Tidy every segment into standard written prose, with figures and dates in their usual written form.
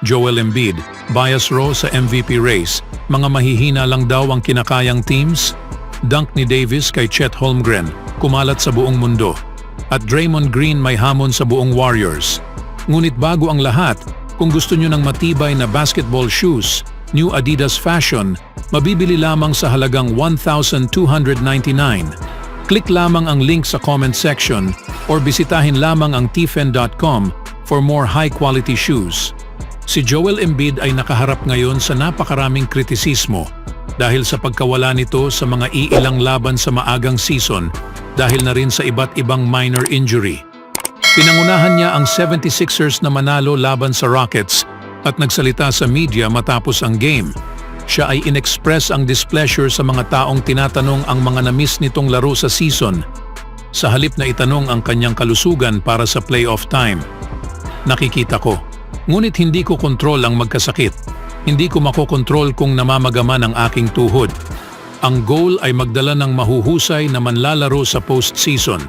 Joel Embiid, bias raw sa MVP race, mga mahihina lang daw ang kinakayang teams? Dunk ni Davis kay Chet Holmgren, kumalat sa buong mundo. At Draymond Green may hamon sa buong Warriors. Ngunit bago ang lahat, kung gusto nyo ng matibay na basketball shoes, New Adidas Fashion, mabibili lamang sa halagang $1,299. Click lamang ang link sa comment section or bisitahin lamang ang tfen.com for more high-quality shoes. Si Joel Embiid ay nakaharap ngayon sa napakaraming kritisismo dahil sa pagkawala nito sa mga iilang laban sa maagang season dahil na rin sa iba't ibang minor injury. Pinangunahan niya ang 76ers na manalo laban sa Rockets at nagsalita sa media matapos ang game. Siya ay inexpress ang displeasure sa mga taong tinatanong ang mga na-miss nitong laro sa season, sa halip na itanong ang kanyang kalusugan para sa playoff time. Nakikita ko, ngunit hindi ko kontrol ang magkasakit. Hindi ko makokontrol kung namamagaman ang aking tuhod. Ang goal ay magdala ng mahuhusay na manlalaro sa postseason.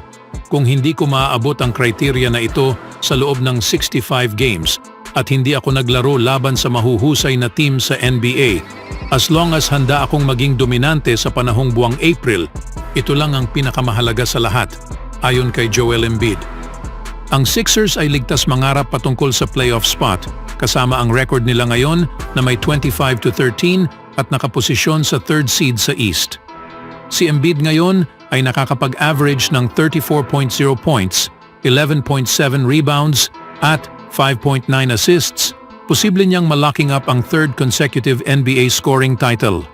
Kung hindi ko maaabot ang criteria na ito sa loob ng 65 games at hindi ako naglaro laban sa mahuhusay na team sa NBA, as long as handa akong maging dominante sa panahong buwang April, ito lang ang pinakamahalaga sa lahat, ayon kay Joel Embiid. Ang Sixers ay ligtas mangarap patungkol sa playoff spot, kasama ang record nila ngayon na may 25-13 at nakaposisyon sa third seed sa East. Si Embiid ngayon ay nakakapag-average ng 34.0 points, 11.7 rebounds at 5.9 assists, posible niyang malocking up ang third consecutive NBA scoring title.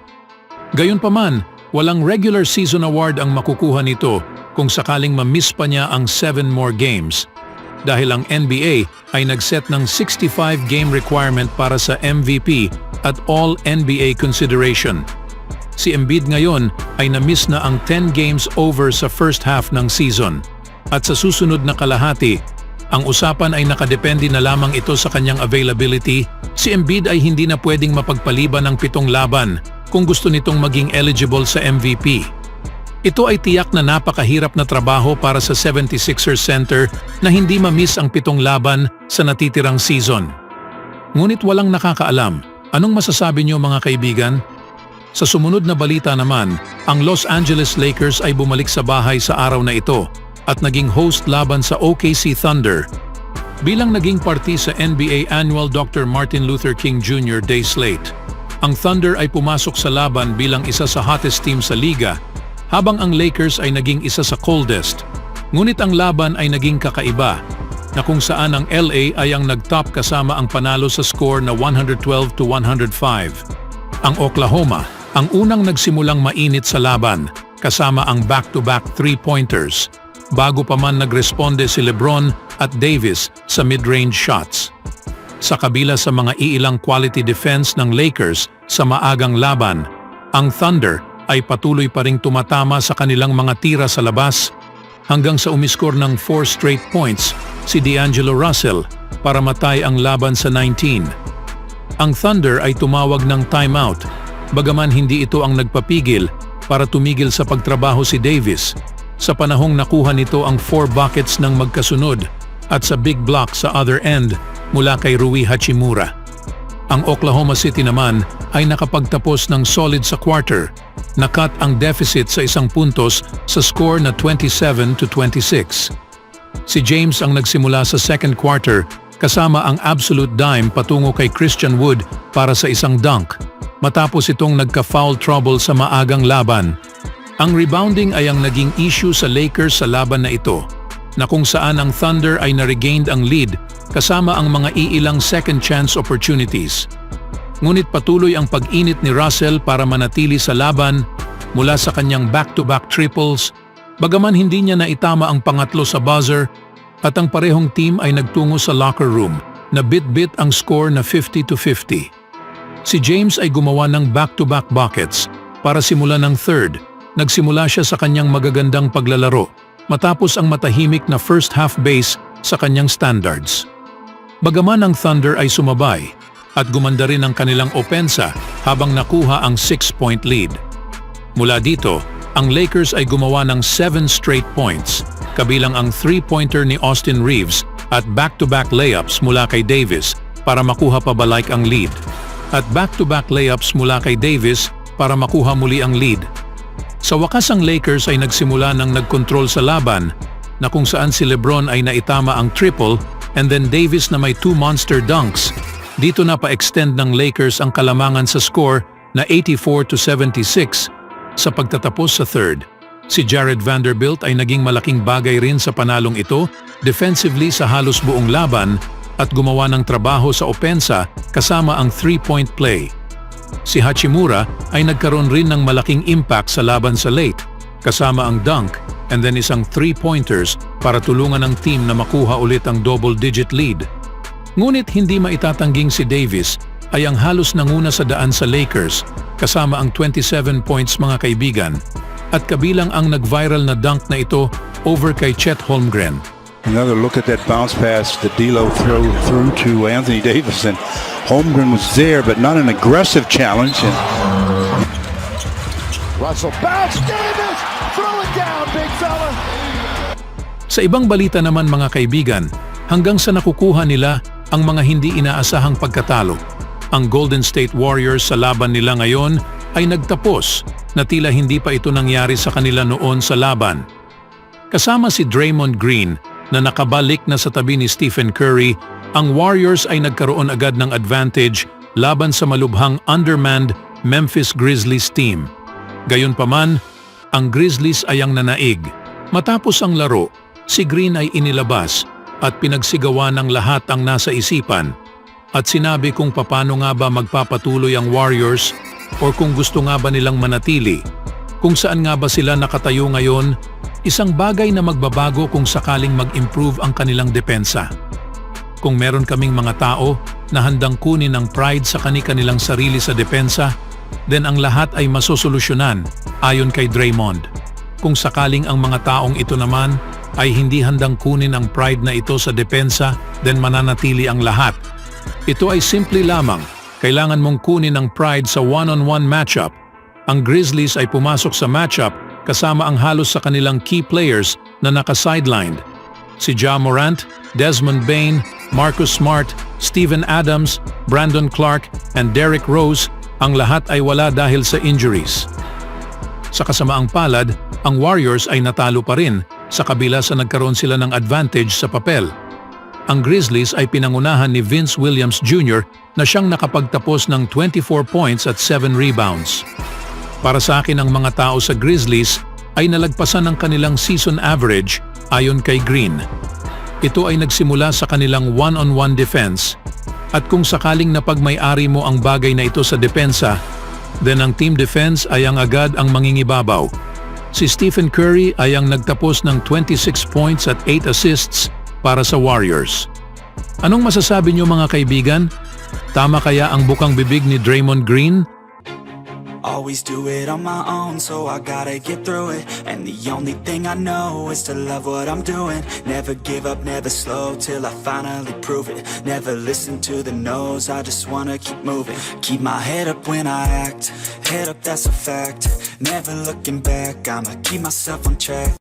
Gayunpaman, walang regular season award ang makukuha nito kung sakaling ma-miss pa niya ang 7 more games. Dahil ang NBA ay nag-set ng 65-game requirement para sa MVP at All-NBA consideration. Si Embiid ngayon ay na-miss na ang 10 games over sa first half ng season. At sa susunod na kalahati, ang usapan ay nakadepende na lamang ito sa kanyang availability. Si Embiid ay hindi na pwedeng mapagpaliban ng 7 laban kung gusto nitong maging eligible sa MVP. Ito ay tiyak na napakahirap na trabaho para sa 76ers center na hindi ma-miss ang 7 laban sa natitirang season. Ngunit walang nakakaalam. Anong masasabi niyo mga kaibigan? Sa sumunod na balita naman, ang Los Angeles Lakers ay bumalik sa bahay sa araw na ito at naging host laban sa OKC Thunder. Bilang naging party sa NBA Annual Dr. Martin Luther King Jr. Day Slate, ang Thunder ay pumasok sa laban bilang isa sa hottest team sa liga, habang ang Lakers ay naging isa sa coldest. Ngunit ang laban ay naging kakaiba, na kung saan ang LA ay ang nagtop kasama ang panalo sa score na 112-105. Ang Oklahoma, ang unang nagsimulang mainit sa laban, kasama ang back-to-back 3-pointers, bago pa man nagresponde si LeBron at Davis sa mid-range shots. Sa kabila sa mga iilang quality defense ng Lakers sa maagang laban, ang Thunder ay patuloy pa ring tumatama sa kanilang mga tira sa labas hanggang sa umiskor ng 4 straight points si D'Angelo Russell para matay ang laban sa 19. Ang Thunder ay tumawag ng timeout, bagaman hindi ito ang nagpapigil para tumigil sa pagtrabaho si Davis sa panahong nakuha nito ang 4 buckets ng magkasunod at sa big block sa other end mula kay Rui Hachimura. Ang Oklahoma City naman ay nakapagtapos ng solid sa quarter, nakat ang deficit sa 1 puntos sa score na 27-26. Si James ang nagsimula sa second quarter kasama ang absolute dime patungo kay Christian Wood para sa isang dunk, matapos itong nagka-foul trouble sa maagang laban. Ang rebounding ay ang naging issue sa Lakers sa laban na ito, na kung saan ang Thunder ay na-regained ang lead kasama ang mga iilang second chance opportunities. Ngunit patuloy ang pag-init ni Russell para manatili sa laban mula sa kanyang back-to-back triples, bagaman hindi niya naitama ang pangatlo sa buzzer, at ang parehong team ay nagtungo sa locker room na bit-bit ang score na 50-50. Si James ay gumawa ng back-to-back buckets para simulan ng third. Nagsimula siya sa kanyang magagandang paglalaro matapos ang matahimik na first half base sa kanyang standards. Bagaman ang Thunder ay sumabay at gumanda rin ang kanilang opensa habang nakuha ang 6-point lead. Mula dito, ang Lakers ay gumawa ng 7 straight points, kabilang ang 3-pointer ni Austin Reeves at back-to-back layups mula kay Davis para makuha pabalik ang lead. At back-to-back layups mula kay Davis para makuha muli ang lead. Sa wakas ang Lakers ay nagsimula ng nagkontrol sa laban na kung saan si LeBron ay naitama ang triple and then Davis na may 2 monster dunks. Dito na pa-extend ng Lakers ang kalamangan sa score na 84-76 sa pagtatapos sa third. Si Jared Vanderbilt ay naging malaking bagay rin sa panalong ito defensively sa halos buong laban at gumawa ng trabaho sa opensa kasama ang 3-point play. Si Hachimura ay nagkaroon rin ng malaking impact sa laban sa late kasama ang dunk and then isang 3-pointers para tulungan ang team na makuha ulit ang double-digit lead. Ngunit hindi maitatangging si Davis ay ang halos nanguna sa daan sa Lakers kasama ang 27 points mga kaibigan at kabilang ang nag-viral na dunk na ito over kay Chet Holmgren. Another look at that bounce pass that D'Lo threw through to Anthony Davis, and Holmgren was there, but not an aggressive challenge. Russell bounce, Davis, throw it down, big fella. Sa ibang balita naman mga kaibigan, hanggang sa nakukuha nila ang mga hindi inaasahang pagkatalo. Ang Golden State Warriors sa laban nila ngayon ay nagtapos na tila hindi pa ito nangyari sa kanila noon sa laban. Kasama si Draymond Green na nakabalik na sa tabi ni Stephen Curry, ang Warriors ay nagkaroon agad ng advantage laban sa malubhang undermanned Memphis Grizzlies team. Gayunpaman, ang Grizzlies ay ang nanaig. Matapos ang laro, si Green ay inilabas at pinagsigawan ng lahat ang nasa isipan at sinabi kung paano nga ba magpapatuloy ang Warriors o kung gusto nga ba nilang manatili, kung saan nga ba sila nakatayo ngayon. Isang bagay na magbabago kung sakaling mag-improve ang kanilang depensa. Kung meron kaming mga tao na handang kunin ang pride sa kani-kanilang sarili sa depensa, then ang lahat ay masosolusyonan ayon kay Draymond. Kung sakaling ang mga taong ito naman ay hindi handang kunin ang pride na ito sa depensa, then mananatili ang lahat. Ito ay simple lamang, kailangan mong kunin ang pride sa one-on-one matchup. Ang Grizzlies ay pumasok sa matchup kasama ang halos sa kanilang key players na naka-sidelined. Si Ja Morant, Desmond Bane, Marcus Smart, Steven Adams, Brandon Clark, and Derrick Rose, ang lahat ay wala dahil sa injuries. Sa kasamaang palad, ang Warriors ay natalo pa rin sa kabila sa nagkaroon sila ng advantage sa papel. Ang Grizzlies ay pinangunahan ni Vince Williams Jr. na siyang nakapagtapos ng 24 points at 7 rebounds. Para sa akin ang mga tao sa Grizzlies ay nalagpasan ng kanilang season average ayon kay Green. Ito ay nagsimula sa kanilang one-on-one defense at kung sakaling napagmay-ari mo ang bagay na ito sa depensa, then ang team defense ay ang agad ang mangingibabaw. Si Stephen Curry ay ang nagtapos ng 26 points at 8 assists para sa Warriors. Anong masasabi niyo mga kaibigan? Tama kaya ang bukang bibig ni Draymond Green? Always do it on my own, so I gotta get through it. And the only thing I know is to love what I'm doing. Never give up, never slow, till I finally prove it. Never listen to the no's, I just wanna keep moving. Keep my head up when I act, head up, that's a fact. Never looking back, I'ma keep myself on track.